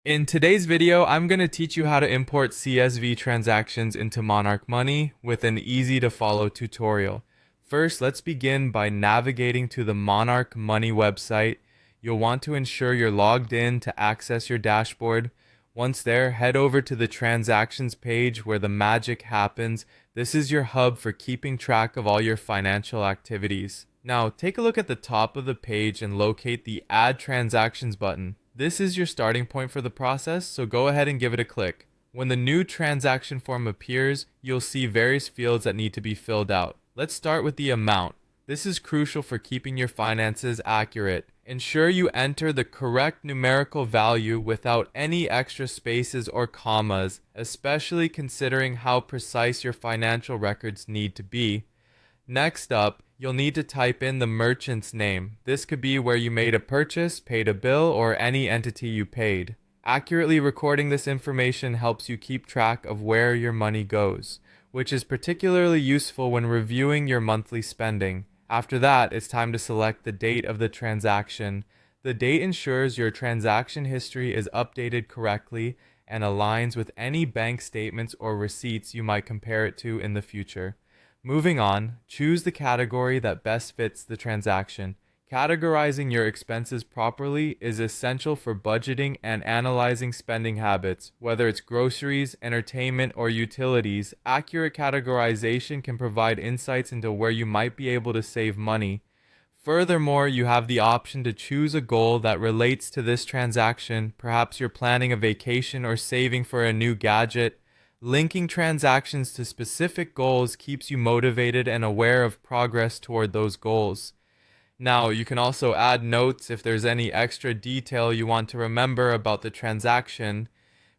In today's video, I'm going to teach you how to import CSV transactions into Monarch Money with an easy to follow tutorial. First, let's begin by navigating to the Monarch Money website. You'll want to ensure you're logged in to access your dashboard. Once there, head over to the transactions page where the magic happens. This is your hub for keeping track of all your financial activities. Now, take a look at the top of the page and locate the Add Transactions button. This is your starting point for the process, so go ahead and give it a click. When the new transaction form appears, you'll see various fields that need to be filled out. Let's start with the amount. This is crucial for keeping your finances accurate. Ensure you enter the correct numerical value without any extra spaces or commas, especially considering how precise your financial records need to be. Next up, you'll need to type in the merchant's name. This could be where you made a purchase, paid a bill, or any entity you paid. Accurately recording this information helps you keep track of where your money goes, which is particularly useful when reviewing your monthly spending. After that, it's time to select the date of the transaction. The date ensures your transaction history is updated correctly and aligns with any bank statements or receipts you might compare it to in the future. Moving on, choose the category that best fits the transaction. Categorizing your expenses properly is essential for budgeting and analyzing spending habits. Whether it's groceries, entertainment, or utilities, accurate categorization can provide insights into where you might be able to save money. Furthermore, you have the option to choose a goal that relates to this transaction. Perhaps you're planning a vacation or saving for a new gadget. Linking transactions to specific goals keeps you motivated and aware of progress toward those goals. Now, you can also add notes if there's any extra detail you want to remember about the transaction.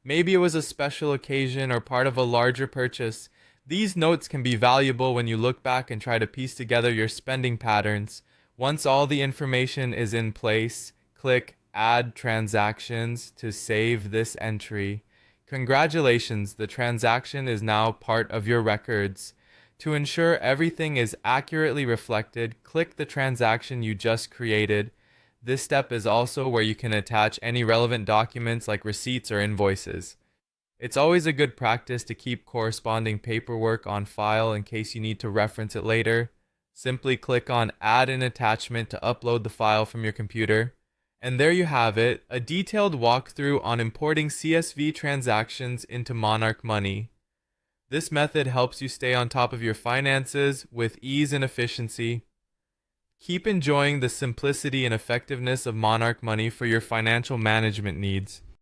Maybe it was a special occasion or part of a larger purchase. These notes can be valuable when you look back and try to piece together your spending patterns. Once all the information is in place, click Add Transactions to save this entry. Congratulations, the transaction is now part of your records. To ensure everything is accurately reflected, click the transaction you just created. This step is also where you can attach any relevant documents like receipts or invoices. It's always a good practice to keep corresponding paperwork on file in case you need to reference it later. Simply click on Add an Attachment to upload the file from your computer. And there you have it, a detailed walkthrough on importing CSV transactions into Monarch Money. This method helps you stay on top of your finances with ease and efficiency. Keep enjoying the simplicity and effectiveness of Monarch Money for your financial management needs.